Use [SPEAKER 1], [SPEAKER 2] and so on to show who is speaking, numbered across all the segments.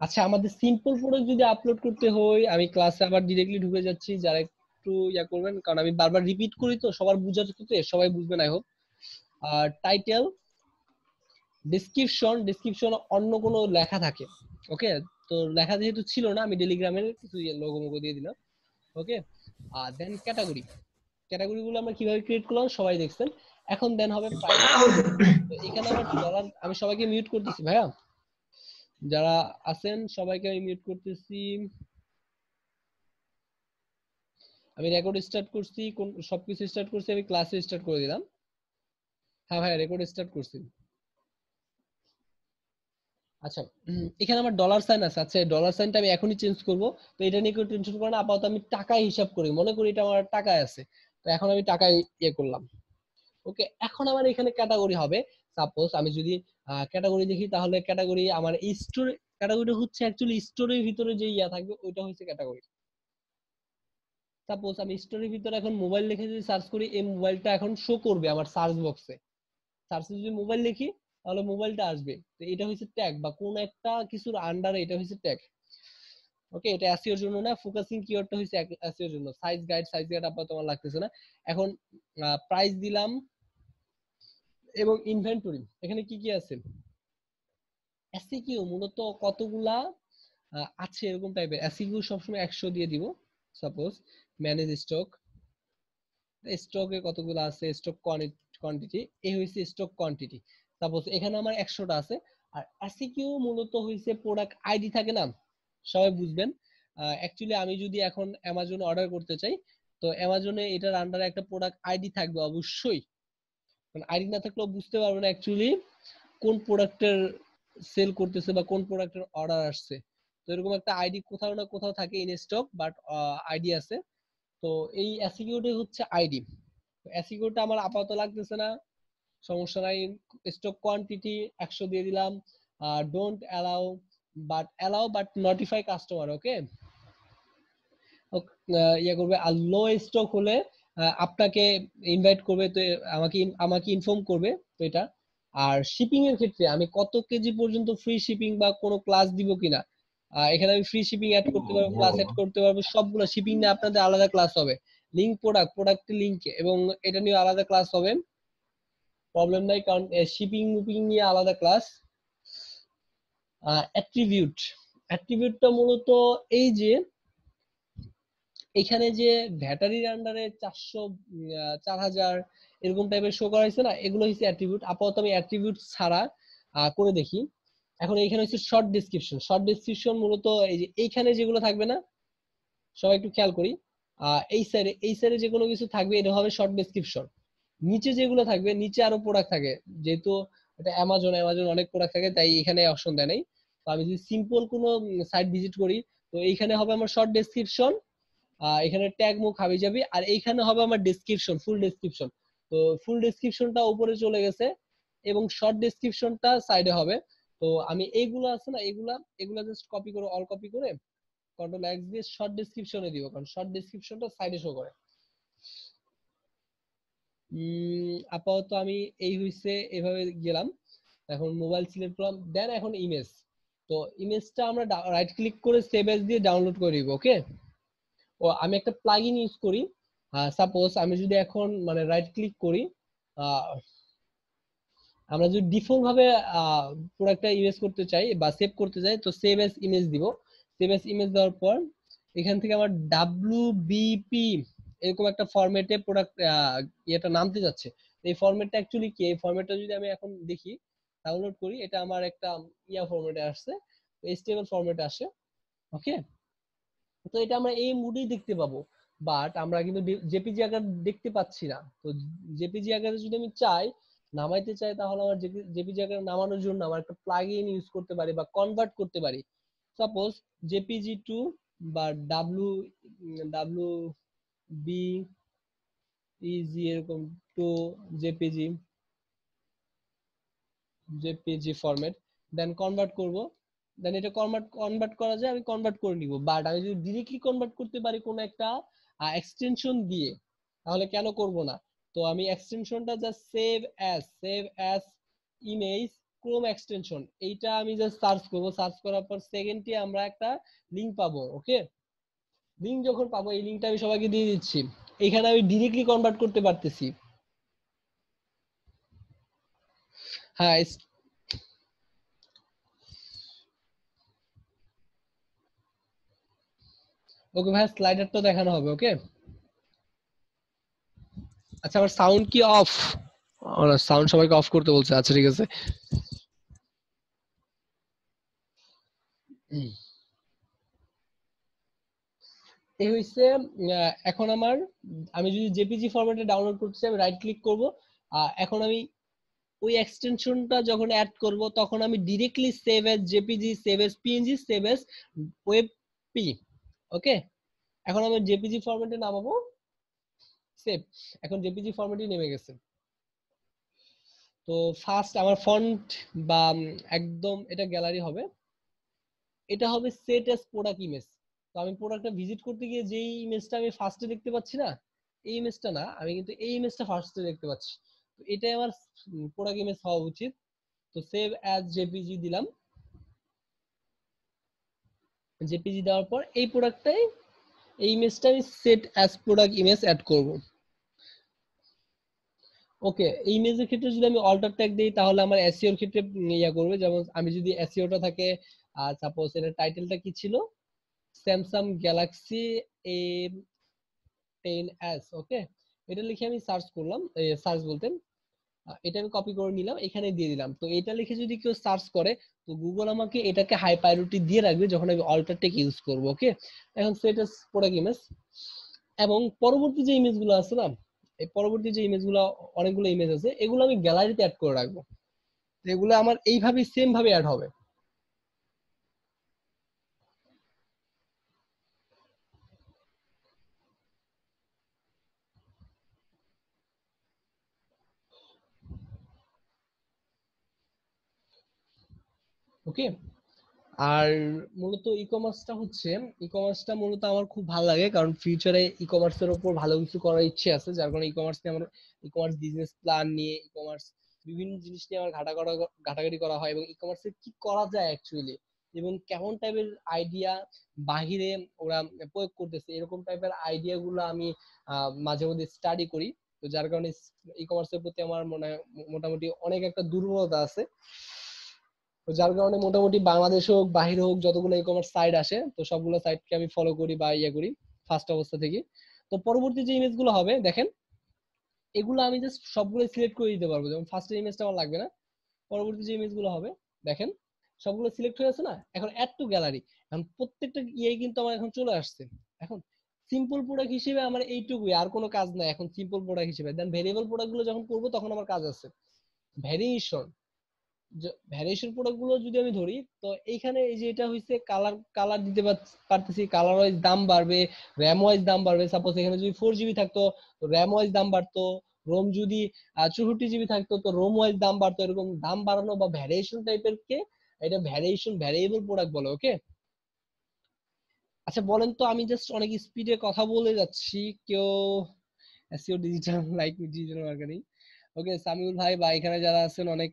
[SPEAKER 1] আচ্ছা, আমাদের simple product যদি আপলোড করতে হয়, আমি ক্লাসে আবার ডিরেক্টলি ঢুকে যাচ্ছি, যারা একটু ইয়া করবেন, কারণ আমি বারবার রিপিট করি তো সবার বুঝার ক্ষেত্রে, সবাই বুঝবেন আই হোপ। আর টাইটেল, ডেসক্রিপশন অন্য কোনো লেখা থাকে, ওকে। তো লেখা যেহেতু ছিল না, আমি টেলিগ্রামের কিছু লোগো মোগো দিয়ে দিলাম, ওকে। আর দেন ক্যাটাগরি, ক্যাটাগরিগুলো আমরা কিভাবে ক্রিয়েট করলাম সবাই দেখছেন। এখন দেন হবে প্রাইস। তো এখানে আমার ডলার, আমি সবাইকে মিউট করতেছি ভাইয়া, যারা আছেন সবাইকে আমি মিউট করতেছি। আমি রেকর্ড স্টার্ট করছি, কোন সবকিছু স্টার্ট করছি, আমি ক্লাসে স্টার্ট করে দিলাম। হ্যাঁ ভাইয়া, রেকর্ড স্টার্ট করছি। আচ্ছা, এখানে আমার ডলার সাইন আছে। আচ্ছা, ডলার সাইনটা আমি এখনই চেঞ্জ করব। তো এটা নিয়ে কেউ টেনশন করে না, আপাতত আমি টাকায় হিসাব করি, মনে করি এটা আমার টাকায় আছে। তো এখন আমি টাকায় ইয়ে করলাম, ওকে। এখন আমার এখানে ক্যাটাগরি হবে, সাপোজ আমি যদি ক্যাটাগরি দেখি, তাহলে ক্যাটাগরি আমার স্টোর, ক্যাটাগরিটা হচ্ছে অ্যাকচুয়ালি স্টোরের ভিতরে যে ইয়া থাকবে ওইটা হচ্ছে ক্যাটাগরি। সাপোজ আমি স্টোরের ভিতরে এখন মোবাইল লিখে যদি সার্চ করি, এই মোবাইলটা এখন শো করবে আমার সার্চ বক্সে। সার্চে যদি মোবাইল লিখি, তাহলে মোবাইলটা আসবে। তো এটা হচ্ছে ট্যাগ, বা কোন একটা কিছুর আন্ডারে এটা হচ্ছে ট্যাগ, ওকে। এটা এসইও এর জন্য না, ফোকাসিং কিওয়ার্ডটা হচ্ছে এসইও এর জন্য। সাইজ গাইড আপাতত তোমার লাগতেছে না। এখন প্রাইস দিলাম, এবং ইনভেন্টরি এখানে কি কি আছে। এসইকিউ মূলত কতগুলা আছে এরকম টাইপের, এসইকিউ সবসময় 100 দিয়ে দিব। সাপোজ ম্যানেজ স্টক, স্টকে কতগুলো আছে, স্টক কোয়ান্টিটি, এই হইছে স্টক কোয়ান্টিটি। সাপোজ এখানে আমার 100টা আছে। আর এসইকিউ মূলত হইছে প্রোডাক্ট আইডি থাকে না, সবাই বুঝবেন। অ্যাকচুয়ালি আমি যদি এখন অ্যামাজনে অর্ডার করতে চাই, তো অ্যামাজনে এটার আন্ডারে একটা প্রোডাক্ট আইডি থাকবে অবশ্যই। কারণ আইডি না থাকলেও বুঝতে পারবে না অ্যাকচুয়ালি কোন প্রোডাক্টের সেল করতেছে বা কোন প্রোডাক্টের অর্ডার আসছে। তো এরকম একটা আইডি কোথাও না কোথাও থাকে, ইন স্টক বাট আইডি আছে। তো এই অ্যাসিকিউটি হচ্ছে আইডি। অ্যাসিকিউটা আমার আপাতত লাগতেছে না, সমস্যা নাই। স্টক কোয়ান্টিটি 100 দিয়ে দিলাম। Don't allow, but notify customer, okay. ইয়ে করবে। আর লো স্টক হলে আপনাকে ইনভাইট করবে, তো আমাকে আমাকে ইনফর্ম করবে, তো এটা। আর শিপিং এর ক্ষেত্রে আমি কত কেজি পর্যন্ত ফ্রি শিপিং বা কোনো ক্লাস দিব কিনা, এখানে আমি ফ্রি শিপিং অ্যাড করতে পারবো, ক্লাস অ্যাড করতে পারবো, সবগুলো শিপিং নিয়ে আপনাদের আলাদা ক্লাস হবে। লিঙ্ক প্রোডাক্টের লিঙ্কে, এবং এটা নিয়ে আলাদা ক্লাস হবে, প্রবলেম নাই, কারণ শিপিং মুপিং নিয়ে আলাদা ক্লাস। অ্যাট্রিবিউট, অ্যাট্রিবিউটটা মূলত এই যে এখানে যে ভ্যাটারির আন্ডারে 400 4000 এরকম টাইপের শো করা হয়েছে না, এগুলো হচ্ছে অ্যাট্রিবিউট। আপাতত আমি অ্যাট্রিবিউট ছাড়া করে দেখি। এখন এইখানে হচ্ছে শর্ট ডেসক্রিপশন। শর্ট ডেসক্রিপশন মূলত এই যে এইখানে যেগুলো থাকবে না, সবাই একটু খেয়াল করি। এই সাইডে যে কোনো কিছু থাকবে, এটা হবে শর্ট ডেসক্রিপশন। নিচে যেগুলো থাকবে, নিচে আরো প্রোডাক্ট থাকে, যেহেতু এটা অ্যামাজন অনেক প্রোডাক্ট থাকে, তাই এখানে অপশন দেয় নাই। তো আমি যদি সিম্পল কোনো সাইট ভিজিট করি, তো এইখানে হবে আমার শর্ট ডেসক্রিপশন, এখানে ট্যাগ মুখ হাবি যাবি, আর এইখানে হবে আমার ডেসক্রিপশন, ফুল ডেসক্রিপশন। তো ফুল ডেসক্রিপশনটা উপরে চলে গেছে, এবং শর্ট ডেসক্রিপশনটা সাইডে হবে। তো আমি এইগুলো আছে না, এগুলা এগুলা জাস্ট কপি করে, অল কপি করে কন্ট্রোল এক্স দিয়ে শর্ট ডেসক্রিপশনে দিব, কারণ শর্ট ডেসক্রিপশনটা সাইডে শো করে। আপাতত আমি এই হইছে এভাবে গেলাম। এখন মোবাইল সিলেক্ট করলাম, দেন এখন ইমেজ। তো ইমেজটা আমরা রাইট ক্লিক করে সেভ এজ দিয়ে ডাউনলোড করে দিব, ওকে। ও আমি একটা প্লাগইন ইউজ করি। সাপোজ আমি যদি এখন মানে রাইট ক্লিক করি, আহ, আমরা যদি ডিফল্ট ভাবে প্রোডাক্টটা ইমেজ করতে চাই বা সেভ করতে চাই, তো সেভ এজ ইমেজ দিব। সেভ এজ ইমেজ দেওয়ার পর এখান থেকে আমার ডাব্লিউবিপি এরকম একটা ফরম্যাটে প্রোডাক্ট এটা নামতে যাচ্ছে। এই ফরম্যাটটা অ্যাকচুয়ালি কি, এই ফরম্যাটটা যদি আমি এখন দেখি, ডাউনলোড করি, এটা আমার একটা ইয়া ফরম্যাটে আসছে, এইচটিএমএল ফরম্যাটে আসে, ওকে। তো এটা আমরা এই মুডেই দেখতে পাবো, বাট আমরা কিন্তু জেপিজি আকার দেখতে পাচ্ছি না। তো জেপিজি আকারে যদি আমি চাই, নামাইতে চাই, তাহলে আমার জেপিজি আকারে নামানোর জন্য আমার একটা প্লাগইন ইউজ করতে পারি বা কনভার্ট করতে পারি। সাপোজ জেপিজি টু বা ডাব্লু বি ইজি এরকম to JPG, JPG format, then convert করব। দেন এটা কনভার্ট করা যায়, আমি কনভার্ট করে নিব। বাট আমি যদি ডিরেক্টলি কনভার্ট করতে পারি কোন একটা এক্সটেনশন দিয়ে, তাহলে কেন করব না। তো আমি এক্সটেনশনটা just save as image Chrome extension, এইটা আমি জাস্ট সার্চ করব, সার্চ করার পর সেকেন্ডে আমরা একটা লিংক পাবো। ওকে, লিংক যখন পাবো এই লিংকটা আমি সবাইকে দিয়ে দিচ্ছি, এখানে আমি ডিরেক্টলি কনভার্ট করতে পারতেছি। হ্যাঁ, ওকে ভাই, স্লাইডারটা দেখানো হবে। ওকে, আচ্ছা আমার সাউন্ড কি অফ? সাউন্ড সবাইকে অফ করতে বলছে, আচ্ছা ঠিক আছে। এই হইছে এখন আমার, আমি যদি জেপিজি ফরম্যাটে ডাউনলোড করতে চাই আমি রাইট ক্লিক করব। এখন আমি ওই এক্সটেনশনটা যখন অ্যাড করব তখন আমি directly save as JPG, save as PNG, save as WebP. Okay, এখন আমি জেপিজি ফরম্যাটে নামাবো, সেভ। এখন জেপিজি ফরম্যাটে নেমে গেছে। তো ফার্স্ট আমার ফন্ট বা একদম এটা গ্যালারি হবে, এটা হবে সেট এস প্রোডাক্ট ইমেজ। তো আমি প্রোডাক্টটা ভিজিট করতে গিয়ে যেই ইমেজটা আমি ফার্স্টে দেখতে পাচ্ছি না, এই ইমেজটা না, আমি কিন্তু এই ইমেজটা ফার্স্টে দেখতে পাচ্ছি। তো এটাই আমার প্রোডাক্ট ইমেজ হওয়া উচিত। তো সেভ অ্যাজ জেপিজি দিলাম, জেপিজি দেওয়ার পর এই প্রোডাক্টটাই, এই ইমেজটা আমি set as product image add করব। ওকে, এই ইমেজের ক্ষেত্রে যদি আমি অল্টার ট্যাগ দেই তাহলে আমার এসইও এর ক্ষেত্রে ইয়া করবে। যেমন আমি যদি এসইওটা থাকে, সাপোজ এর টাইটেলটা কি ছিল, স্যামসাং গ্যালাক্সি এ 10s। ওকে, এটা লিখে আমি সার্চ করলাম, সার্চ বলতেন, এটা আমি কপি করে নিলাম, এখানে দিয়ে দিলাম। তো এটা লিখে যদি কেউ সার্চ করে তো গুগল আমাকে এটাকে হাই প্রায়োরিটি দিয়ে রাখবে যখন আমি অল্টার টেক ইউজ করব। ওকে, এখন স্ট্যাটাস প্রোডাক্ট ইমেজ, এবং পরবর্তী যে ইমেজগুলো আছে না, এই পরবর্তী যে ইমেজগুলো, অনেকগুলো ইমেজ আছে, এগুলো আমি গ্যালারিতে অ্যাড করে রাখবো। এগুলো আমার এইভাবে সেম ভাবে অ্যাড হবে। ওকে, আর মূলত ই কমার্সটা হচ্ছে, ই কমার্সটা মূলত আমার খুব ভালো লাগে, কারণ ফিউচারে ই কমার্সের উপর ভালো কিছু করার ইচ্ছে আছে, যার কারণে ই কমার্স নিয়ে আমার, ই কমার্স বিজনেস প্ল্যান নিয়ে, ই কমার্স বিভিন্ন জিনিস নিয়ে আমার ঘাটাঘাটি করা হয়, এবং ই কমার্সে কি করা যায় অ্যাকচুয়ালি, এবং কেমন টাইপের আইডিয়া বাহিরে ওরা প্রয়োগ করতেছে, এরকম টাইপের আইডিয়া গুলো আমি মাঝে মধ্যে স্টাডি করি। তো যার কারণে ই কমার্সের প্রতি আমার মনে হয় মোটামুটি অনেক একটা দুর্বলতা আছে। তো যার কারণে মোটামুটি বাংলাদেশ হোক বাহির হোক যতগুলো ই কমার্স সাইট আসে, তো সবগুলো সাইটকে আমি ফলো করি বা ইয়ে করি ফার্স্ট অবস্থা থেকে। তো পরবর্তী যে ইমেজ গুলো হবে দেখেন, এগুলো আমি জাস্ট সবগুলো সিলেক্ট করে দিতে পারবো, যেমন ফার্স্টের ইমেজটা আমার লাগবে না। পরবর্তী যে ইমেজ গুলো হবে দেখেন, সবগুলো সিলেক্ট হয়ে আছে না, এখন অ্যাড টু গ্যালারি। এখন প্রত্যেকটা ইয়ে কিন্তু আমার এখন চলে আসছে। এখন সিম্পল প্রোডাক্ট হিসেবে আমার এইটুকুই, আর কোনো কাজ নাই এখন সিম্পল প্রোডাক্ট হিসেবে। দেন ভেরিয়েবল প্রোডাক্ট গুলো যখন করবো তখন আমার কাজ আছে ভ্যারিয়েশন। ভ্যারিয়েশন প্রোডাক্ট গুলো যদি আমি ধরি, তো এইখানে এই যে এটা হইছে কালার, কালার দিতে পারতেছি, কালার ওয়াইজ দাম বাড়বে, র্যাম ওয়াইজ দাম বাড়বে। সাপোজ এখানে যদি 4 জিবি থাকতো তো র্যাম ওয়াইজ দাম বাড়তো, রোম যদি 64 জিবি থাকতো তো রোম ওয়াইজ দাম বাড়তো। এরকম দাম বাড়ানো বা ভ্যারিয়েশন টাইপের কে এটা ভ্যারিয়েশন ভ্যারিয়েবল প্রোডাক্ট বলে। ওকে, আচ্ছা বলেন তো, আমি জাস্ট অনেক স্পিডে কথা বলে যাচ্ছি, কেউ SEO digital like digital marketing. Okay, Samiul ভাই বা এখানে যারা আছেন অনেক,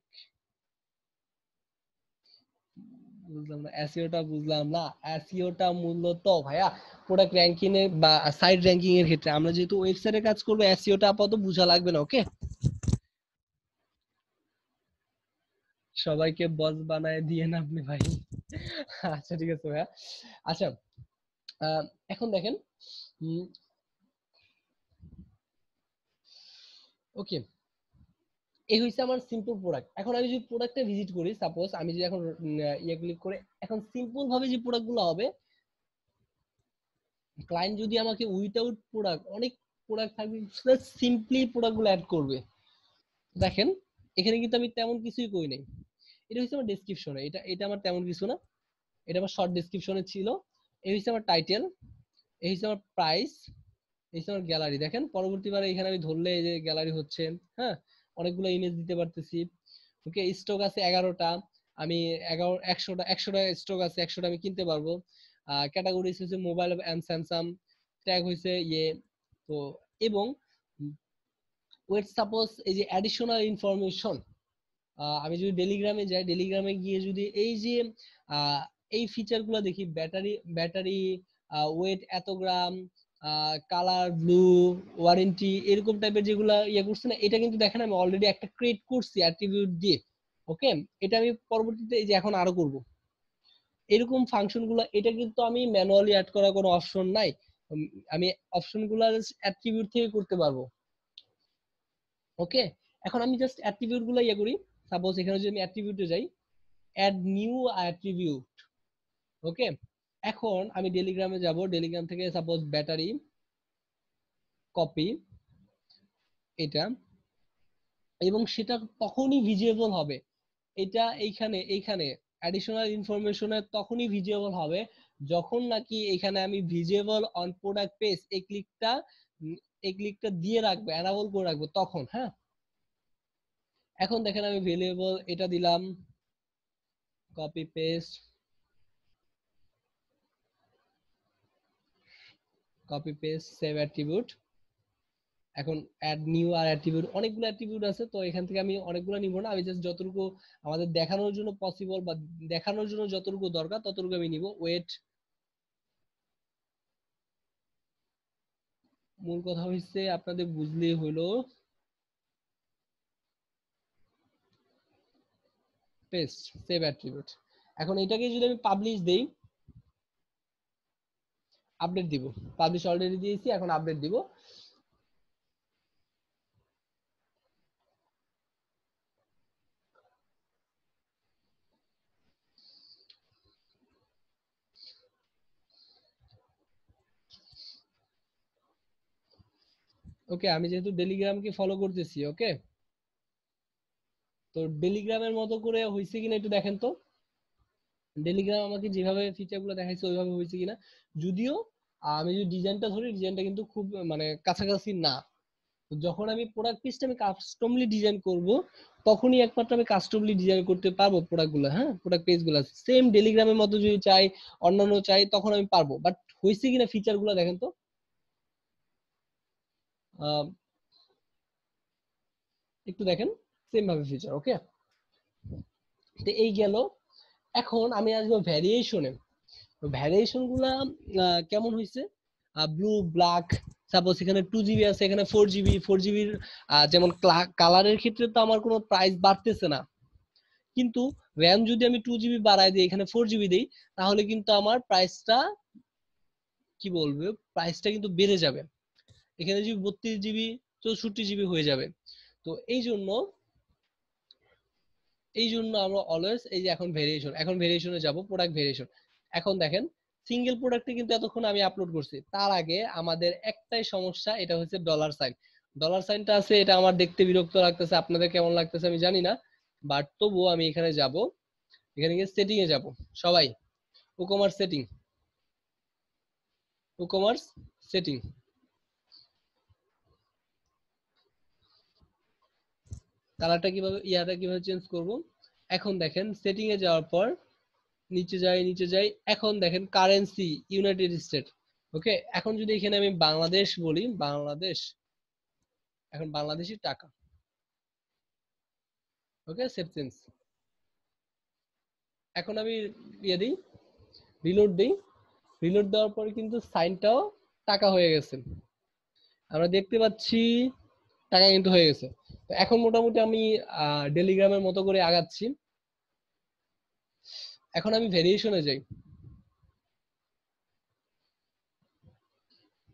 [SPEAKER 1] বুঝলাম না এসইওটা, বুঝলাম না এসইওটা মূলত ভাইয়া প্রোডাক্ট র্যাঙ্কিং এর বা সাইট র্যাঙ্কিং এর ক্ষেত্রে, আমরা যেহেতু ওয়েবসাইটে কাজ করবো এসইওটা আপাতত বোঝা লাগবে না। ওকে, সবাইকে বস বানায় দিয়ে না আপনি ভাই। আচ্ছা ঠিক আছে ভাইয়া। আচ্ছা, আহ, এখন দেখেন, ওকে, এই হইছে আমার সিম্পল প্রোডাক্ট। এখন আমি যদি প্রোডাক্টটা ভিজিট করি, সাপোজ আমি যদি এখন ইয়ে ক্লিক করে, এখন সিম্পল ভাবে যে প্রোডাক্ট গুলো হবে, ক্লায়েন্ট যদি আমাকে উইথাউট প্রোডাক্ট অনেক প্রোডাক্ট থাকবে, সিম্পলি প্রোডাক্ট গুলো অ্যাড করবে। দেখেন এখানে কিন্তু আমি তেমন কিছুই করি নাই, এটা হচ্ছে আমার ডেসক্রিপশনে, এটা এটা আমার তেমন কিছু না, এটা আমার শর্ট ডেসক্রিপশনে ছিল। এই হচ্ছে আমার টাইটেল, এই হচ্ছে আমার প্রাইস, এই হচ্ছে আমার গ্যালারি। দেখেন পরবর্তীবারে এখানে আমি ধরলে এই যে গ্যালারি হচ্ছে, হ্যাঁ, অনেকগুলো ইমেজ দিতে পারতেছি। ওকে, স্টক আছে 11টা, আমি 100টা স্টক আছে, 100টা আমি কিনতে পারবো। ক্যাটাগরিজ হচ্ছে মোবাইল এন্ড স্যামসাং, ট্যাগ হয়েছে ইয়ে। তো এবং ওয়েট সাপোজ এই যে অ্যাডিশনাল ইনফরমেশন, আমি যদি টেলিগ্রামে যাই, টেলিগ্রামে গিয়ে যদি এই যে এই ফিচার গুলো দেখি, ব্যাটারি ওয়েট এত গ্রাম, কালার ব্লু, ওয়ারেন্টি, এরকম টাইপের যেগুলা ইয়ে করছে না, এটা কিন্তু দেখেন আমি অলরেডি একটা ক্রিয়েট করছি অ্যাট্রিবিউট দিয়ে। ওকে, এটা আমি পরবর্তীতে এই যে এখন আরো করব এরকম ফাংশন গুলো। এটা কিন্তু আমি ম্যানুয়ালি অ্যাড করার কোনো অপশন নাই, আমি অপশন গুলো অ্যাট্রিবিউট থেকে করতে পারবো। ওকে, এখন আমি জাস্ট অ্যাট্রিবিউট গুলো ইয়ে করি। সাপোজ এখানে যদি আমি অ্যাট্রিবিউটে যাই, অ্যাড নিউ অ্যাট্রিবিউট। ওকে, এখন আমি টেলিগ্রামে যাব, টেলিগ্রাম থেকে সাপোজ ব্যাটারি কপি এটা, এবং সেটা তখনই ভিজিবল হবে, এটা এইখানে এইখানে অ্যাডিশনাল ইনফরমেশনে তখনই ভিজিবল হবে যখন নাকি এখানে আমি ভিজিবল অন প্রোডাক্ট পেজ এই ক্লিকটা দিয়ে রাখবো, এনাবল করে রাখবো তখন। হ্যাঁ, এখন দেখেন আমি ভেরিয়েবল এটা দিলাম, কপি পেস্ট, সেভ অ্যাট্রিবিউট। এখন অ্যাড নিউ আর অ্যাট্রিবিউট, অনেকগুলো অ্যাট্রিবিউট আছে, তো এখান থেকে আমি অনেকগুলো নিব না, আমি জাস্ট যতটুকু আমাদের দেখানোর জন্য পসিবল বা দেখানোর জন্য যতটুকু দরকার ততটুকু আমি নিব। ওয়েট, মূল কথা হচ্ছে আপনাদের বুঝলেই হলো, পেস্ট, সেভ অ্যাট্রিবিউট। এখন এটাকে যদি আমি পাবলিশ দেই, আপডেট দিব, পাবলিশ অলরেডি দিয়েছি, এখন আপডেট দিব। ওকে, আমি যেহেতু টেলিগ্রামকে ফলো করতেছি, ওকে, তো টেলিগ্রামের মতো করে হয়েছে কিনা একটু দেখেন তো, টেলিগ্রাম আমাকে যেভাবে ফিচার গুলো দেখাইছে ওইভাবে হয়েছে কিনা। যদিও আমি যদি ডিজাইনটা ধরি, ডিজাইনটা কিন্তু খুব মানে কাছাকাছি না। যখন আমি প্রোডাক্ট পিসটা আমি কাস্টমলি ডিজাইন করব, তখনই একমাত্র আমি কাস্টমলি ডিজাইন করতে পারবো প্রোডাক্ট গুলো। হ্যাঁ, প্রোডাক্ট পেজ গুলো সেম টেলিগ্রামের মতো যদি চাই, অন্যান্য চাই, তখন আমি পারবো। বাট হয়েছে কিনা ফিচার গুলো দেখেন তো, আহ, একটু দেখেন, সেম ভাবে ফিচার। ওকে, তো এই গেল। এখন আমি আসবো ভ্যারিয়েশনে। ভ্যারিয়েশন গুলা কেমন হয়েছে, ব্লু, ব্ল্যাক, সাপোজ এখানে 2 GB আছে, এখানে 4 GB। 4 GB যেমন কালারের ক্ষেত্রে তো আমার কোনো প্রাইস বাড়তেছে না, কিন্তু র্যাম যদি আমি 2 GB বাড়াই দিই, এখানে 4 GB দিই, তাহলে কিন্তু আমার প্রাইসটা কি বলবো, প্রাইসটা কিন্তু বেড়ে যাবে। এখানে যদি 32 GB 64 GB হয়ে যাবে। তো এই জন্য আমরা অলওয়েজ এই যে এখন ভেরিয়েশনে যাব, প্রোডাক্ট ভেরিয়েশন। এখন দেখেন সিঙ্গেল প্রোডাক্টে কিন্তু এতক্ষণ আমি আপলোড করছি, তার আগে আমাদের একটাই সমস্যা, এটা হচ্ছে ডলার সাইন। ডলার সাইনটা আছে, এটা আমার দেখতে বিরক্ত লাগতেছে, আপনাদের কেমন লাগতেছে আমি জানি না, বাট তবুও আমি এখানে যাব, এখানে গিয়ে সেটিং এ যাব, সবাই ই-কমার্স সেটিং, ই-কমার্স সেটিং, কালারটা কিভাবে কিভাবে চেঞ্জ করব। এখন দেখেন সেটিং এ যাওয়ার পর নিচে যাই, এখন দেখেন কারেন্সি ইউনাইটেড স্টেট। ওকে, এখন যদি এখানে আমি বাংলাদেশ বলি, বাংলাদেশ, এখন বাংলাদেশি টাকা। ওকে, সেভ চেঞ্জ। এখন আমি ইয়ে দিই, রিলোড দিই, রিলোড দেওয়ার পরে কিন্তু সাইনটাও টাকা হয়ে গেছে, আমরা দেখতে পাচ্ছি টাকা কিন্তু হয়ে গেছে। তো এখন মোটামুটি আমি টেলিগ্রামের মতো করে আগাচ্ছি। এখন আমি ভেরিয়েশনে যাই,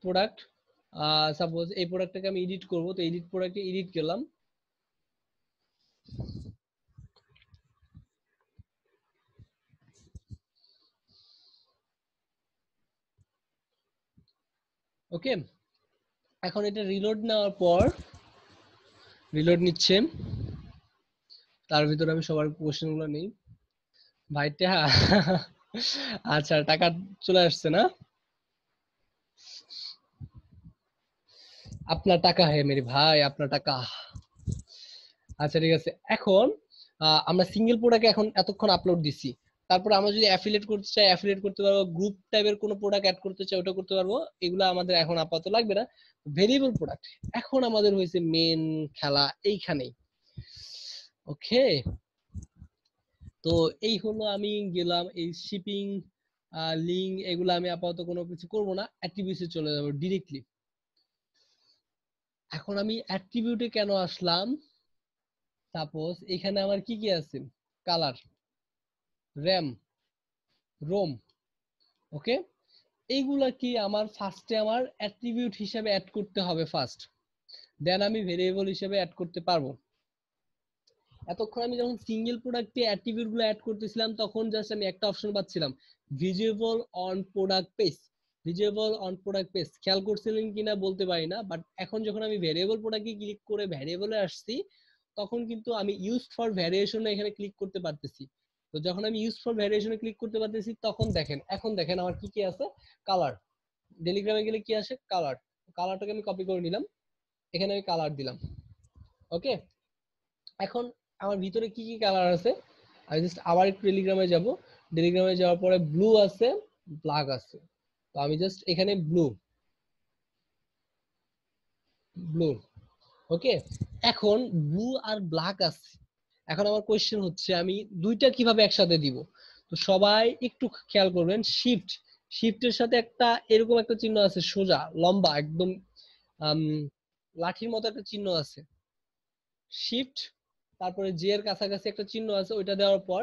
[SPEAKER 1] প্রোডাক্ট, সাপোজ এই প্রোডাক্টটাকে আমি এডিট করব, তো এডিট প্রোডাক্টে এডিট গেলাম। ওকে, এখন এটা রিলোড নেওয়ার পর, রিলোড নিচ্ছে, তার ভিতরে আমি সবার কোশ্চেন গুলো নেই। ভাইটা আচ্ছা, টাকা চলে আসছে না, আপনার টাকা হে মেরে ভাই, আপনার টাকা। আচ্ছা ঠিক আছে, এখন আমরা সিঙ্গেল প্রোডাক্ট এখন এতক্ষণ আপলোড দিছি, তারপরে আমরা যদি অ্যাফিলিয়েট করতে চাই অ্যাফিলিয়েট করতে পারবো, গ্রুপ টাইপের কোনো প্রোডাক্ট অ্যাড করতে চাই ওটা করতে পারবো, এগুলো আমাদের এখন আপাতত লাগবে না। ভেরিয়েবল প্রোডাক্ট এখন আমাদের হয়েছে মেন খেলা এইখানেই। ওকে, তো এই হলো, আমি গেলাম এই শিপিং লিঙ্ক এগুলো আমি আপাতত কোনো কিছু করব না, অ্যাট্রিবিউটে চলে যাব ডিরেক্টলি। এখন আমি অ্যাট্রিবিউটে কেন আসলাম, সাপোজ এখানে আমার কি কি আছে, কালার, র্যাম, রোম, ওকে, এইগুলা কি আমার ফার্স্টে আমার অ্যাট্রিবিউট হিসেবে অ্যাড করতে হবে ফার্স্ট, দেন আমি ভেরিয়েবল হিসেবে অ্যাড করতে পারবো। এতক্ষণ আমি যখন সিঙ্গেল প্রোডাক্টে অ্যাট্রিবিউট গুলো অ্যাড করতেছিলাম তখন জাস্ট আমি একটা অপশন পাচ্ছিলাম, visible on product page. Visible on product page খেয়াল করছিলেন কিনা বলতে পারি না, বাট এখন যখন আমি ভেরিয়েবল প্রোডাক্টে ক্লিক করে ভেরিয়েবলে আসছি তখন কিন্তু আমি ইউজ ফর ভ্যারিয়েশনে এখানে ক্লিক করতে পারতেছি। তো যখন আমি ইউজ ফর ভ্যারিয়েশনে ক্লিক করতে পারতেছি তখন দেখেন, এখন দেখেন আমার কি কি আছে, কালার, টেলিগ্রামে গেলে কি আসে, কালার, কালারটাকে আমি কপি করে নিলাম, এখানে আমি কালার দিলাম। ওকে, এখন আমার ভিতরে কি কি কালার আছে, আমি জাস্ট আবার একটু টেলিগ্রামে যাব, টেলিগ্রামে যাওয়ার পরে ব্লু আছে, ব্ল্যাক আছে, তো আমি জাস্ট এখানে ব্লু, ব্লু, ওকে। এখন ব্লু আর ব্ল্যাক আছে, এখন আমার কোয়েশ্চেন হচ্ছে আমি দুইটা কিভাবে একসাথে দিব। তো সবাই একটু খেয়াল করবেন, শিফট, শিফটের সাথে একটা এরকম একটা চিহ্ন আছে সোজা লম্বা একদম, আম, লাঠির মতো একটা চিহ্ন আছে, শিফট তারপরে জে এর কাছাকাছি একটা চিহ্ন আছে, ওইটা দেওয়ার পর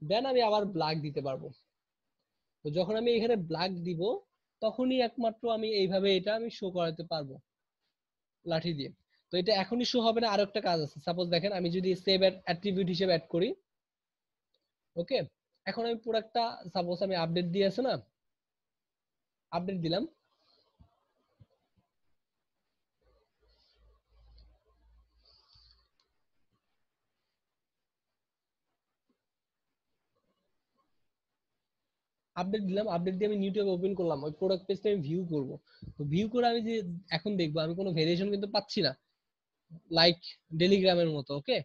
[SPEAKER 1] দেন আমি আবার ব্ল্যাক দিতে পারবো। তো যখন আমি এখানে ব্ল্যাক দিব তখনই একমাত্র আমি এইভাবে এটা আমি শো করাতে পারবো লাঠি দিয়ে। তো এটা এখনই শো হবে না, আরো একটা কাজ আছে, সাপোজ দেখেন আমি যদি সেভ অ্যাট্রিবিউট হিসেবে অ্যাড করি, ওকে, এখন আমি প্রোডাক্টটা সাপোজ আমি আপডেট দিয়ে আছে না, আপডেট দিলাম, আপডেট দিলাম, আপডেট দিয়ে আমি নিউ ট্যাব ওপেন করলাম, ওই প্রোডাক্ট পেজটা আমি ভিউ করব। তো ভিউ করে আমি যে এখন দেখবো আমি কোনো ভেরিয়েশন কিন্তু পাচ্ছি না, লাইক টেলিগ্রামের মতো, ওকে।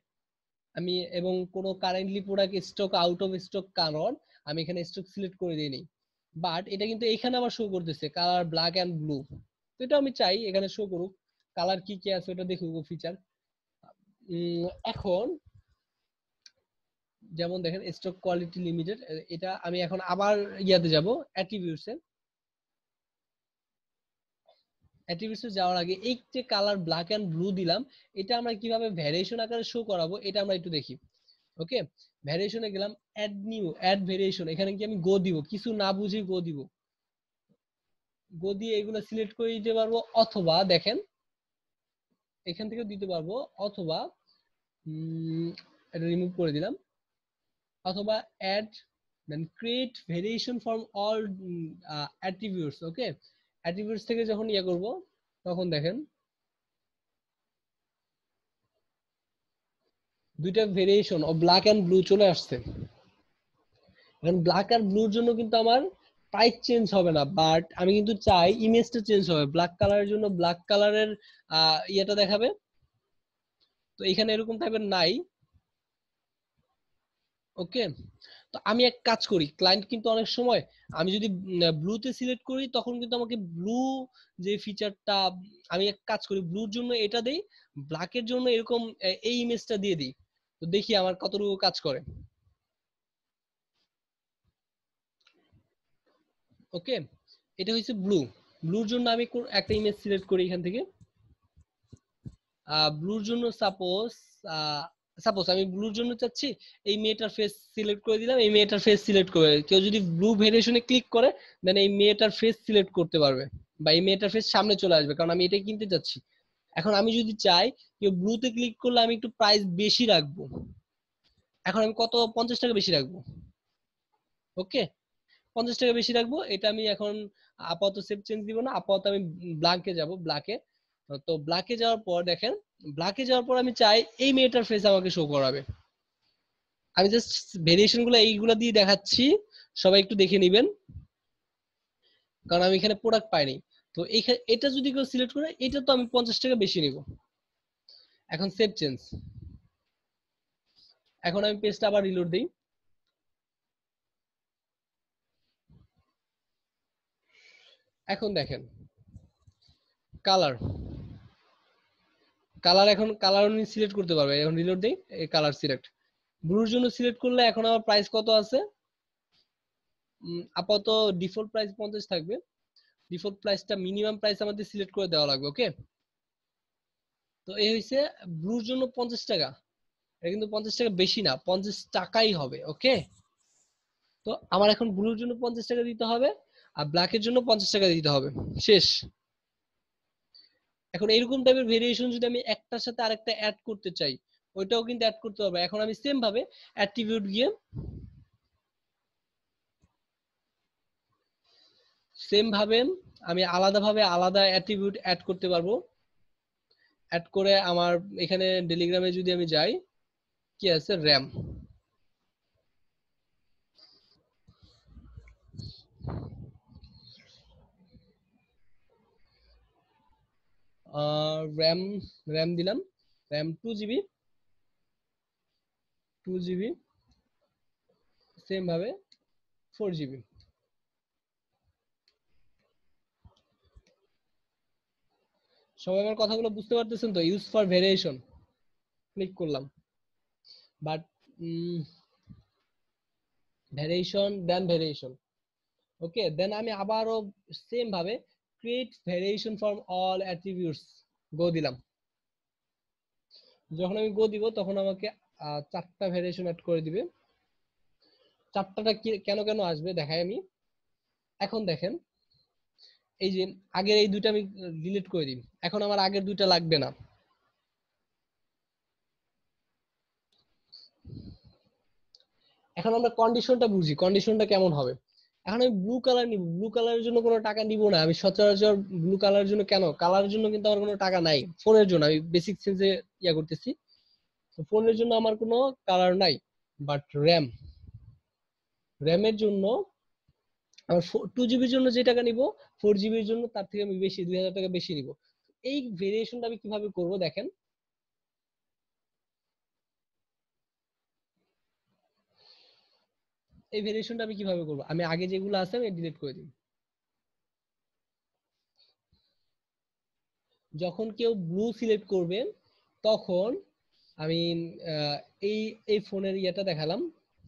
[SPEAKER 1] আমি এবং কোনো currently product stock out of stock, কারণ আমি এখানে স্টক সিলেক্ট করে দিইনি, বাট এটা কিন্তু এখানে আবার শো করতেছে কালার ব্ল্যাক এন্ড ব্লু। তো এটা আমি চাই এখানে শো করুক, কালার কি কি আছে ওটা দেখুক ফিচার। এখন যেমন দেখেন স্টক কোয়ালিটি লিমিটেড, এটা আমি এখন আবার ইয়াতে যাব, অ্যাট্রিবিউটসে, অ্যাট্রিবিউটসে যাওয়ার আগে এই যে কালার ব্ল্যাক এন্ড ব্লু দিলাম, এটা আমরা কিভাবে ভ্যারিয়েশন আকারে শো করাবো এটা আমরা একটু দেখি। ওকে, ভ্যারিয়েশনে গেলাম, অ্যাড নিউ, অ্যাড ভ্যারিয়েশন, এখানে কি আমি গো দিব, কিছু না বুঝি গো দিব, গো দিয়ে এগুলো সিলেক্ট করে দিতে পারবো, অথবা দেখেন এখান থেকে দিতে পারবো, অথবা এটা রিমুভ করে দিলাম, অথবা add then create variation from all attributes, okay. Attributes থেকে যখন ইয়ে করব তখন দেখেন দুইটা ভেরিয়েশন ও ব্ল্যাক এন্ড ব্লু চলে আসছে। এখন ব্ল্যাক আর ব্লুর জন্য কিন্তু আমার প্রাইস চেঞ্জ হবে না, বাট আমি কিন্তু চাই ইমেজটা চেঞ্জ হবে, ব্ল্যাক কালারের জন্য ব্ল্যাক কালারের ইয়েটা দেখাবে, তো এখানে এরকম টাইপের নাই, ওকে। তো আমি এক কাজ করি, ক্লায়েন্ট কিন্তু অনেক সময় আমি যদি ব্লুতে সিলেক্ট করি তখন কিন্তু আমাকে ব্লু যে ফিচারটা, আমি এক কাজ করি ব্লুর জন্য এটা দেই, ব্ল্যাকের জন্য এরকম এই ইমেজটা দিয়ে দিই, তো দেখি আমার কতটুকু কাজ করে, ওকে। এটা হচ্ছে ব্লু, ব্লুর জন্য আমি একটা ইমেজ সিলেক্ট করি এখান থেকে, ব্লুর জন্য সাপোজ, সাপোজ আমি ব্লুর জন্য চাচ্ছি এই মেয়েটার ফেস সিলেক্ট করে দিলাম, এই মেয়েটার ফেস সিলেক্ট করে কেউ যদি ব্লু ভেরিয়েশনে ক্লিক করে দেন এই মেয়েটার ফেস সিলেক্ট করতে পারবে, বা এই মেয়েটার ফেস সামনে চলে আসবে, কারণ আমি এটাই কিনতে চাচ্ছি। এখন আমি যদি চাই কেউ ব্লুতে ক্লিক করলে আমি একটু প্রাইস বেশি রাখবো, এখন আমি কত, 50 টাকা বেশি রাখবো, ওকে, 50 টাকা বেশি রাখবো, এটা আমি এখন আপাতত সেভ চেঞ্জ দিব না, আপাতত আমি ব্ল্যাকে যাব, ব্ল্যাকে। তো ব্ল্যাকে যাওয়ার পর দেখেন, ব্ল্যাকে যাওয়ার পর আমি চাই এই মেয়েটার ফেস আমাকে শো করাবে, আমি জাস্ট ভেরিয়েশন গুলো এইগুলা দিয়ে দেখাচ্ছি, সবাই একটু দেখে নিবেন, কারণ আমি এখানে প্রোডাক্ট পাইনি। তো এইখানে এটা যদি কেউ সিলেক্ট করে এটা তো আমি 50 টাকা বেশি নিব। এখন সেভ চেঞ্জ, এখন আমি পেজটা আবার রিলোড দিই, এখন দেখেন কালার, কালার এখন কালার উনি সিলেক্ট করতে পারবে। এখন রিলোড দেই, এই কালার সিলেক্ট। ব্লুর জন্য সিলেক্ট করলে এখন আমার প্রাইস কত আছে? আপাতত ডিফল্ট প্রাইস 50 থাকবে। ডিফল্ট প্রাইসটা মিনিমাম প্রাইস আমাদের সিলেক্ট করে দেওয়া লাগবে। ওকে, তো এই হইছে ব্লুর জন্য 50 টাকা। এটা কিন্তু 50 টাকা বেশি না, 50 টাকাই হবে। ওকে, তো আমার এখন ব্লুর জন্য 50 টাকা দিতে হবে, আর ব্ল্যাকের জন্য 50 টাকা দিতে হবে। শেষ। এখন এরকম টাইপের ভেরিয়েশন যদি আমি একটার সাথে আরেকটা অ্যাড করতে চাই, ওইটাও কিন্তু অ্যাড করতে হবে। এখন আমি সেম ভাবে অ্যাট্রিবিউট গিয়ে সেম ভাবে আমি আলাদাভাবে আলাদা অ্যাট্রিবিউট অ্যাড করতে পারবো। অ্যাড করে আমার এখানে টেলিগ্রামে যদি আমি যাই, কি আছে, র্যাম। র্যাম র্যাম দিলাম, র্যাম 2 GB, 2 GB। সেম ভাবে 4 GB। সবাই আমার কথাগুলো বুঝতে পারতেছেন তো? ইউজ ফর ভেরিয়েশন ক্লিক করলাম, but variation then variation. Okay, then আমি আবারও সেম ভাবে create variation from all attributes go দিলাম। যখন আমি গো দিব তখন আমাকে 4টা ভেরিয়েশন অ্যাড করে দিবে। 4টা কেন কেন আসবে দেখাই আমি। এখন দেখেন, এই যে আগের এই দুইটা আমি ডিলিট করে দিই, এখন আমার আগের দুইটা লাগবে না। এখন আমরা কন্ডিশনটা বুঝি, কন্ডিশনটা কেমন হবে। এখন আমি ব্লু কালার নিব, ব্লু কালারের জন্য কোনো টাকা নিব না আমি সচরাচর। ব্লু কালারের জন্য কেন, কালারের জন্য কিন্তু আমার কোনো টাকা নাই। ফোনের জন্য আমি বেসিক সেন্সে ইয়া করতেছি, তো ফোনের জন্য আমার কোনো কালার নাই। বাট র্যামের জন্য আমার 2 GB জন্য যে টাকা নিব, 4 GB জন্য তার থেকে আমি বেশি 2000 টাকা বেশি নিব। এই ভেরিয়েশনটা আমি কিভাবে করব দেখেন। এই ভেরিয়েশনটা আমি কিভাবে করব, আমি আগে যেগুলো আছে আমি ডিলিট করে দিই। যখন কেউ ব্লু সিলেক্ট করবে তখন আমি আহ, এই এই ফোনের ইয়েটা দেখালাম,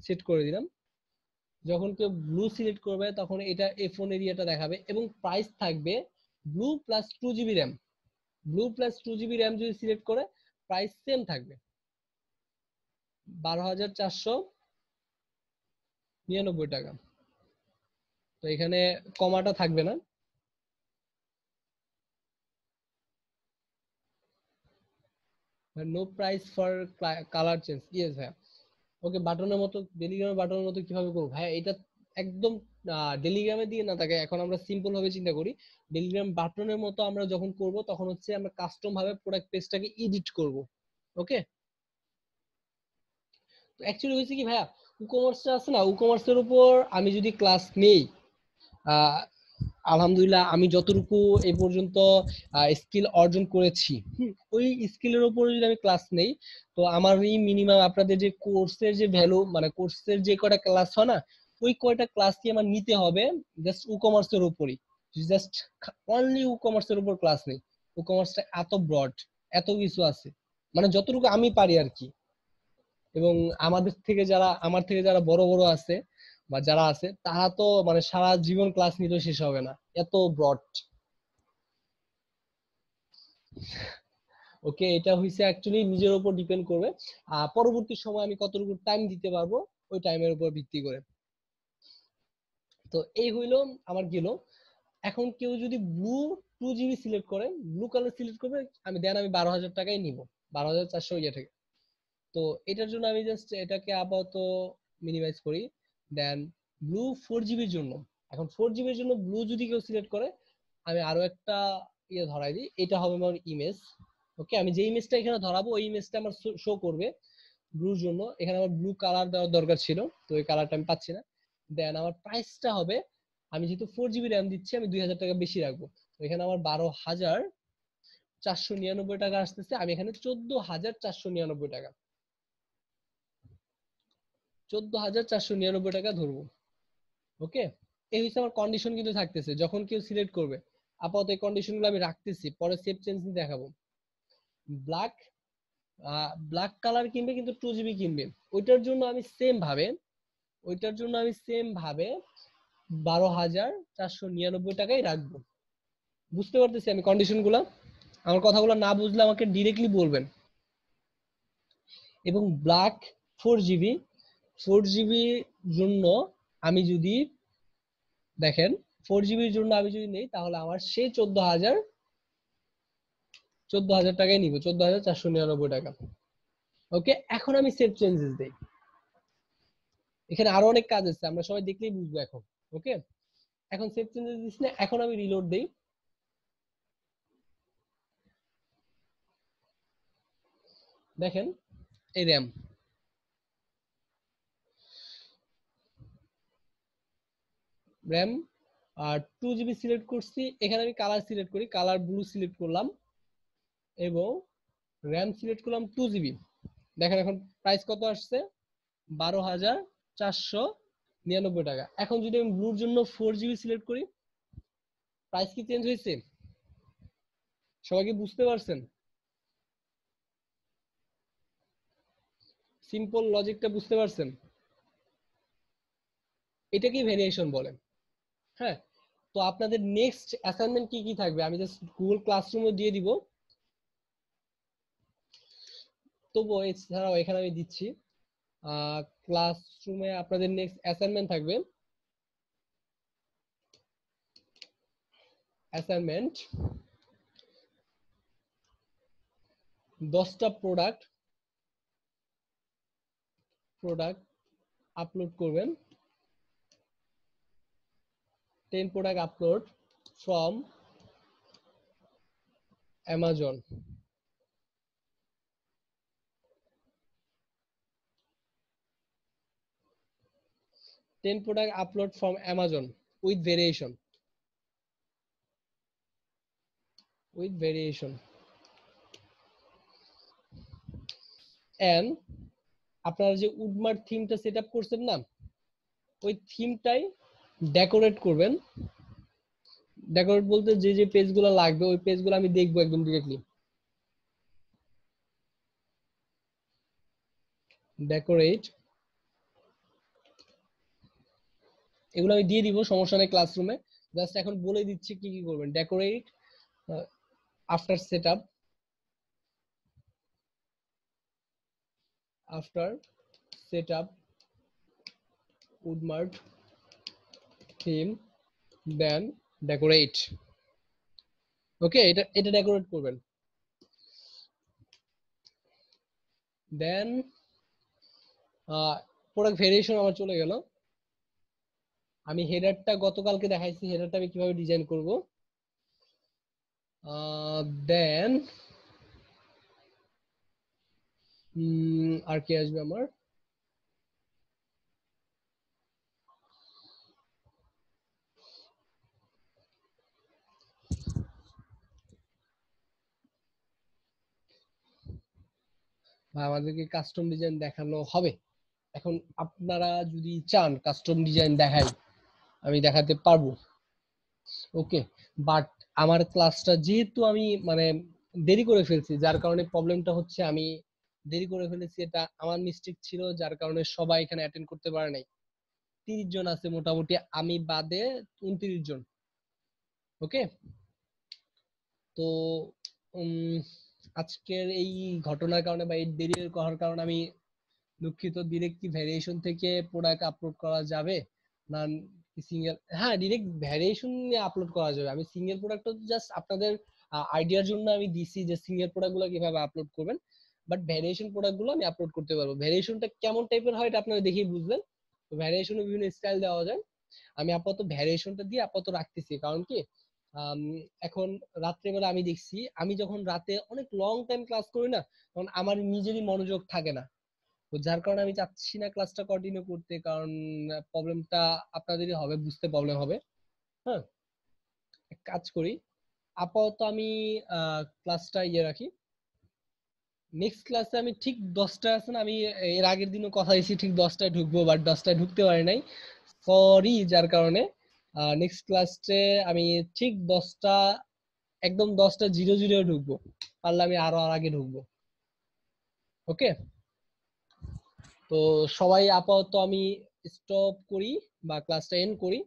[SPEAKER 1] সেট করে দিলাম। যখন কেউ ব্লু সিলেক্ট করবে তখন এটা এই ফোনের ইয়েটা দেখাবে, এবং প্রাইস থাকবে blue plus 2 GB ram. Blue plus 2 GB ram যদি সিলেক্ট করে, প্রাইস সেম থাকবে 12,499 টাকা। তো এখানে কমাটা থাকবে না। No price for colour change, yes ভাইয়া। ওকে, বাটনের মতো, টেলিগ্রামের বাটনের মতো কিভাবে করবো ভাইয়া এটা? একদম টেলিগ্রামে দিয়ে না থাকে, এখন আমরা সিম্পল ভাবে চিন্তা করি। টেলিগ্রাম বাটনের মতো আমরা যখন করব তখন হচ্ছে আমরা কাস্টম ভাবে প্রোডাক্ট পেজটাকে এডিট করব। ওকে, তো অ্যাকচুয়ালি হয়েছে কি ভাইয়া, উকমার্সটা আছে না, উকমার্সের উপর আমি যদি ক্লাস নেই, আহ, আলহামদুলিল্লাহ আমি যতটুকু এই পর্যন্ত স্কিল অর্জন করেছি, ওই স্কিলের উপর যদি আমি ক্লাস নেই, তো আমার এই মিনিমাম আপনাদের যে কোর্সের যে ভ্যালু, মানে কোর্সের যে কয়টা ক্লাস হয় না, ওই কয়টা ক্লাসই আমার নিতে হবে জাস্ট উকমার্সের উপরই। জাস্ট অনলি উকমার্সের উপর ক্লাস নেই। উকমার্সটা এত ব্রড, এত কিছু আছে, মানে যতটুকু আমি পারি আর কি। এবং আমার থেকে যারা বড় বড় আছে বা যারা আছে, তারা তো মানে সারা জীবন ক্লাস নিতেও শেষ হবে না, এত ব্রড। ওকে, এটা হইছে অ্যাকচুয়ালি নিজের উপর ডিপেন্ড করবে, পরবর্তী সময় আমি কতটুকু টাইম দিতে পারবো ওই টাইমের উপর ভিত্তি করে। তো এই হইলো আমার গেল। এখন কেউ যদি ব্লু 2 GB সিলেক্ট করে, ব্লু কালার সিলেক্ট করবে, আমি 12,000 টাকাই নিব, 12,400 ইয়ে থেকে। তো এটার জন্য আমি জাস্ট এটাকে আপাতত মিনিমাইজ করি। দেন ব্লু 4 GB জন্য, এখন 4 GB জন্য ব্লু যদি কেউ সিলেক্ট করে, আমি আরো একটা ইয়ে ধরাই দিই, এটা হবে আমার ইমেজ। ওকে, আমি যে ইমেজটা এখানে ধরাবো ওই ইমেজটা আমার শো করবে ব্লুর জন্য। এখানে আমার ব্লু কালার দেওয়ার দরকার ছিল, তো এই কালারটা আমি পাচ্ছি না। দেন আমার প্রাইসটা হবে, আমি যেহেতু 4 GB র্যাম দিচ্ছি আমি 2000 টাকা বেশি রাখবো, তো এখানে আমার 12,499 টাকা আসতেছে। আমি এখানে 14,499 টাকা, 14,499 টাকা ধরবো। ওকে, এই হচ্ছে আমার কন্ডিশন কিন্তু থাকতেছে যখন কেউ সিলেক্ট করবে। আপাতত এই কন্ডিশন গুলো আমি রাখতেছি, পরে সেভ চেঞ্জ দেখাবো। ব্ল্যাক ব্ল্যাক কালার কিনবে কিন্তু 2 GB কিনবে, ওইটার জন্য আমি সেম ভাবে 12,499 টাকাই রাখবো। বুঝতে পারতেছি আমি কন্ডিশন গুলা? আমার কথাগুলো না বুঝলে আমাকে ডিরেক্টলি বলবেন। এবং ব্ল্যাক 4 GB জন্য আমি যদি দেখেন 4 GB জন্য আমি যদি নেই তাহলে আমার সেই 14,000 টাকায় নিব, 14,499 টাকা। ওকে, এখন আমি সেভ চেঞ্জেস দেই। এখানে আরো অনেক কাজ আছে, আমরা সবাই দেখলেই বুঝবো এখন। ওকে, এখন সেভ চেঞ্জেস দিচ্ছি না, এখন আমি রিলোড দেই। দেখেন এই র্যাম আর 2 GB সিলেক্ট করছি, এখানে আমি কালার সিলেক্ট করি, কালার ব্লু সিলেক্ট করলাম এবং র্যাম সিলেক্ট করলাম 2 GB। দেখেন এখন প্রাইস কত আসছে, 12,499 টাকা। এখন যদি আমি ব্লুর জন্য 4 GB সিলেক্ট করি, প্রাইস কি চেঞ্জ হয়েছে? সবাই কি বুঝতে পারছেন? সিম্পল লজিকটা বুঝতে পারছেন? এটাকেই ভেরিয়েশন বলে। হ্যাঁ, তো আপনাদের নেক্সট অ্যাসাইনমেন্ট কি কি থাকবে আমি জাস্ট গুগল ক্লাসরুমে দিয়ে দিব, তবুও এছাড়াও এখানে আমি দিচ্ছি। ক্লাসরুমে আপনাদের নেক্সট অ্যাসাইনমেন্ট থাকবে, অ্যাসাইনমেন্ট 10টা প্রোডাক্ট আপলোড করবেন, 10 product upload from Amazon. 10 product upload from Amazon with variation, and আপনারা যে উডমার্ট থিমটা সেট আপ করছেন না, ওই থিমটাই ডেকোরেট করবেন। ডেকোরেট বলতে যে যে পেজগুলো লাগবে ওই পেজগুলো আমি দেখবো একদম ডিরেক্টলি। ডেকোরেট, এগুলো আমি দিয়ে দিব, সমস্যা নেই ক্লাসরুমে। জাস্ট এখন বলে দিচ্ছি কি কি করবেন। Decorate after setup, Woodmart theme, then decorate. Okay, এটা এটা ডেকোরেট করবেন। দেন প্রোডাক্ট ভেরিয়েশন আমার চলে গেল। আমি হেডারটা গতকালকে দেখাইছি, হেডারটা আমি কিভাবে ডিজাইন করব। দেন আর কি আসবে আমার, বা আমাদেরকে কাস্টম ডিজাইন দেখানো হবে। এখন আপনারা যদি চান কাস্টম ডিজাইন দেখাই, আমি দেখাতে পারবো। ওকে, বাট আমার ক্লাসটা যেহেতু আমি মানে দেরি করে ফেলছি, যার কারণে প্রবলেমটা হচ্ছে আমি দেরি করে ফেলেছি, এটা আমার মিস্টেক ছিল, যার কারণে সবাই এখানে অ্যাটেন্ড করতে পারে নাই। 30 জন আছে মোটামুটি, আমি বাদে 29 জন। ওকে, তো আজকের এই ঘটনার কারণে বা এই দেরি করার কারণে আমি দুঃখিত। ডিরেক্ট কি ভ্যারিয়েশন থেকে প্রোডাক্ট আপলোড করা যাবে না সিঙ্গেল? হ্যাঁ, ডিরেক্ট ভ্যারিয়েশন নিয়ে আপলোড করা যাবে। আমি সিঙ্গেল প্রোডাক্ট জাস্ট আপনাদের আইডিয়ার জন্য আমি দিছি যে সিঙ্গেল প্রোডাক্ট গুলো কিভাবে আপলোড করবেন, বাট ভ্যারিয়েশন প্রোডাক্ট গুলো আমি আপলোড করতে পারবো। ভ্যারিয়েশনটা কেমন টাইপের হয় এটা আপনারা দেখেই বুঝবেন। তো ভ্যারিয়েশনে বিভিন্ন স্টাইল দেওয়া যায়, আমি আপাতত ভ্যারিয়েশনটা দিয়ে আপাতত রাখতেছি। কারণ কি আম, এখন রাত্রেবেলা আমি দেখছি, আমি যখন রাতে অনেক লং টাইম ক্লাস করি না, তখন আমার নিজেরই মনোযোগ থাকে না। তো যার কারণে আমি চাচ্ছি না ক্লাসটা কন্টিনিউ করতে, কারণ প্রবলেমটা আপনাদেরই হবে, বুঝতে প্রবলেম হবে। হ্যাঁ, এক কাজ করি, আপাতত আমি ক্লাসটা রাখি। নেক্সট ক্লাসে আমি ঠিক 10টায় আছে না, আমি এর আগের দিনও কথা দিয়েছি ঠিক 10টায় ঢুকবো, বাট 10টায় ঢুকতে পারি নাই, সরি। যার কারণে নেক্সট ক্লাসে আমি ঠিক 10টা, একদম 10টা 00 ঢুকবো। পারলে আমি আরো আগে ঢুকবো। ওকে, তো সবাই আপাতত আমি স্টপ করি বা ক্লাসটা এন্ড করি।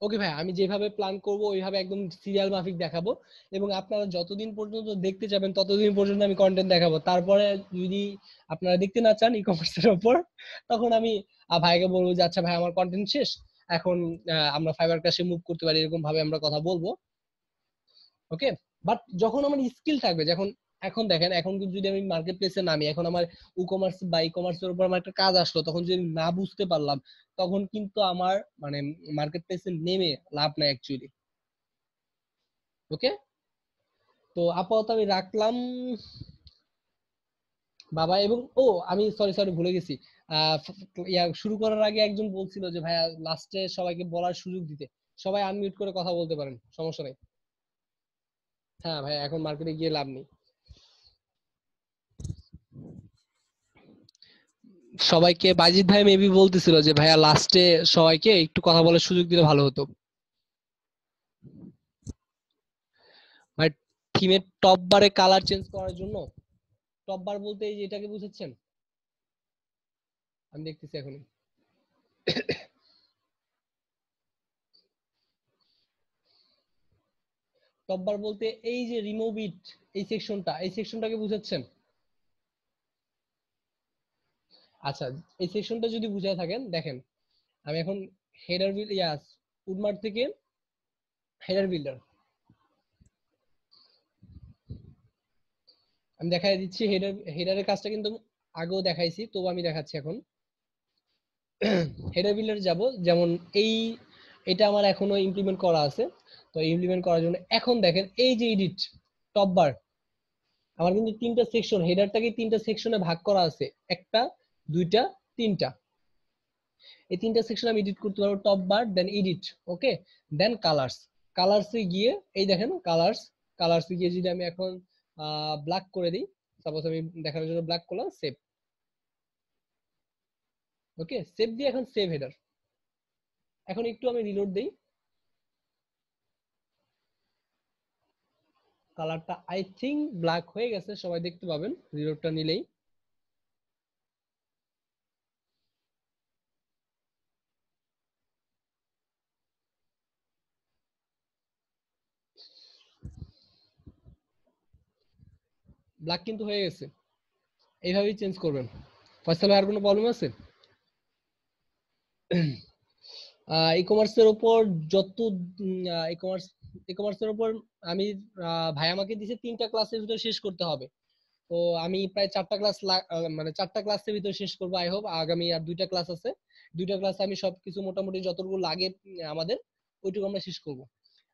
[SPEAKER 1] ওকে ভাই, আমি যেভাবে প্ল্যান করব ওইভাবে একদম সিরিয়াল মাফিক দেখাবো, এবং আপনারা যতদিন পর্যন্ত দেখতে যাবেন ততদিন পর্যন্ত আমি কন্টেন্ট দেখাবো। তারপরে যদি আপনারা দেখতে না চান ই কমার্সের উপর, তখন আমি ভাইকে বলবো যে আচ্ছা ভাই আমার কন্টেন্ট শেষ, এখন আমরা ফাইবার ক্লাসে মুভ করতে পারি, এরকম ভাবে আমরা কথা বলবো। ওকে, বাট যখন আমার স্কিল থাকবে, যখন এখন দেখেন, এখন যদি আমি মার্কেট প্লেসে নামি, এখন আমার ই কমার্স বা ই কমার্সের উপর আমার একটা কাজ আসলো, তখন যদি না বুঝতে পারলাম, তখন কিন্তু আমার মানে মার্কেট প্লেসে নেমে লাভ নাই অ্যাকচুয়ালি। ওকে, তো আপাতত আমি রাখলাম বাবা। এবং ও আমি সরি সরি ভুলে গেছি, শুরু করার আগে একজন বলছিল যে ভাইয়া লাস্টে সবাইকে বলার সুযোগ দিতে। সবাই আনমিউট করে কথা বলতে পারেন, সমস্যা নেই। হ্যাঁ ভাই, এখন মার্কেটে গিয়ে লাভ নেই। সবাইকে বাজিদ ভাই মেবি বলতেছিল যে ভাইয়া লাস্টে সবাইকে একটু কথা বলার সুযোগ দিলে ভালো হতো। ভাই থিমের টপ বারে কালার চেঞ্জ করার জন্য, টপ বার বলতে এই যে এটাকে বুঝাচ্ছেন? আমি দেখতেছি এখনই। টপ বার বলতে এই যে রিমুভ ইট, এই সেকশনটাকে বুঝাচ্ছেন? আচ্ছা, এই সেকশনটা যদি বুঝায় থাকেন, দেখেন আমি এখন হেডার বিল ইয়াস উডমার্ট থেকে হেডার বিল্ডার আমি দেখাই দিচ্ছি। হেডারের কাজটা কিন্তু আগেও দেখাইছি, তবু আমি দেখাচ্ছি এখন। হেডার বিল্ডার যাব, যেমন এই এটা আমার এখনো ইমপ্লিমেন্ট করা আছে। তো ইমপ্লিমেন্ট করার জন্য এখন দেখেন এই যে এডিট টপ বার, আমার কিন্তু তিনটা সেকশন, হেডারটাকে তিনটা সেকশনে ভাগ করা আছে, একটা দুইটা তিনটা। এই তিনটা সেকশন আমি এডিট করতে পারবো, টপ বার, দেন এডিট, ওকে, দেন কালার্স। কালার্সে গিয়ে এই দেখেন কালার্সে গিয়ে যদি আমি এখন ব্ল্যাক করে দিই, সাপোজ আমি দেখানোর জন্য ব্ল্যাক করলাম, সেভ। ওকে, সেভ দিয়ে এখন সেভ হেডার। এখন একটু আমি রিলোড দেই, কালারটা আই থিঙ্ক ব্ল্যাক হয়ে গেছে, সবাই দেখতে পাবেন রিলোডটা নিলেই। ব্ল্যাক কিন্তু হয়ে গেছে, এইভাবেই চেঞ্জ করবেন। ফয়সাল ভাই আর কোনো প্রবলেম আছে? ই কমার্সের উপর যত ই কমার্স ই কমার্সের উপর আমি ভাই আমাকে দিছে 3টা ক্লাসের ভিতরে শেষ করতে হবে। তো আমি প্রায় 4টা ক্লাস মানে 4টা ক্লাসের ভিতরে শেষ করবো আই হোপ। আগামী আর 2টা ক্লাস আছে, 2টা ক্লাসে আমি সবকিছু মোটামুটি যতটুকু লাগে আমাদের ওইটুকু আমরা শেষ করব।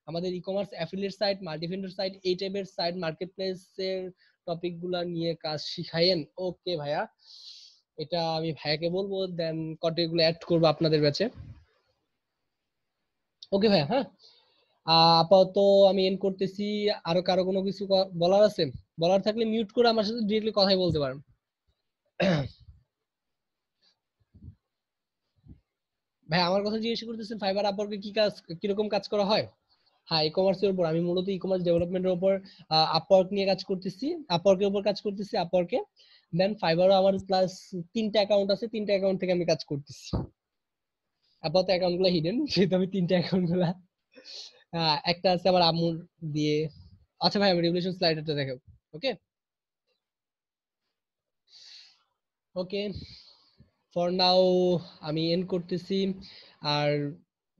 [SPEAKER 1] আমাদের e commerce affiliate site, multivendor site, এই টাইপের সাইট, মার্কেট প্লেসের টপিক গুলা নিয়ে কাজ শিখাইয়েন। ওকে ভাইয়া, এটা আমি ভাইয়াকে বলবো, দেন কন্টেন্ট গুলো অ্যাড করবো আপনাদের ব্যাচে। ওকে ভাইয়া, হ্যাঁ। আপাতত আমি এন্ড করতেছি। আরো কারো কোনো কিছু বলার আছে? বলার থাকলে মিউট করে আমার সাথে ডিরেক্টলি কথাই বলতে পারেন। ভাই আমার কথা জিজ্ঞেস করতেছেন ফাইবার আপওয়ার্কে কি কাজ, কিরকম কাজ করা হয়? হ্যাঁ, ই কমার্সের উপর আমি মূলত ই কমার্স ডেভেলপমেন্টের উপর আপওয়ার্ক নিয়ে কাজ করতেছি, আপওয়ার্কের উপর কাজ করতেছি, আপওয়ার্কে। দেন ফাইবারও আমার প্লাস 3টা অ্যাকাউন্ট আছে, 3টা অ্যাকাউন্ট থেকে আমি কাজ করতেছি। আপাতত অ্যাকাউন্ট গুলো হিডেন, যেহেতু আমি 3টা অ্যাকাউন্ট গুলা একটা আছে আমার আম্মুর দিয়ে। আচ্ছা ভাই, আমি রেগুলেশন স্লাইডারটা দেখাবো। ওকে, ওকে, ফর নাও আমি এন্ড করতেছি। আর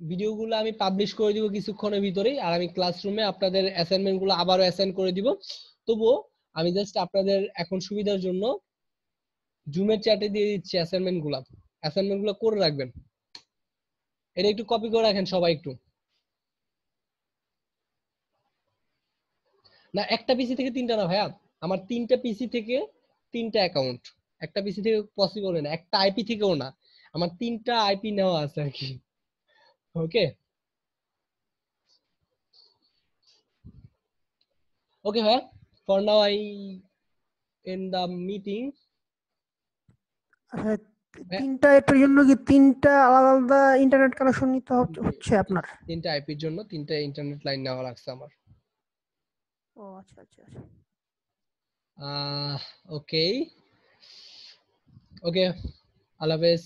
[SPEAKER 1] ভিডিওগুলো আমি পাবলিশ করে দিব কিছুক্ষণের ভিতরেই, আর আমি ক্লাসরুমে আপনাদের অ্যাসাইনমেন্ট গুলো আবারও অ্যাসাইন করে দিব। তবুও আমি জাস্ট আপনাদের এখন সুবিধার জন্য জুমের চ্যাটে দিয়ে দিচ্ছি অ্যাসাইনমেন্ট গুলো করে রাখবেন। এটা একটু কপি করে রাখেন সবাই একটু। না, একটা পিসি থেকে 3টা না ভাইয়া, আমার 3টা পিসি থেকে 3টা অ্যাকাউন্ট। একটা পিসি থেকে পসিবল না, একটা আইপি থেকেও না, আমার 3টা আইপি নেওয়া আছে আর কি। ওকে, ওকে ভাইয়া, for now I end the meeting.
[SPEAKER 2] আচ্ছা, তিনটা এটার জন্য কি তিনটা আলাদা আলাদা ইন্টারনেট কানেকশন নিতে হচ্ছে আপনার?
[SPEAKER 1] 3টা আইপির জন্য 3টা ইন্টারনেট লাইন নেওয়া লাগছে আমার।
[SPEAKER 2] ও আচ্ছা আচ্ছা আচ্ছা।
[SPEAKER 1] ওকে ওকে, আল্লাহ হাফেজ।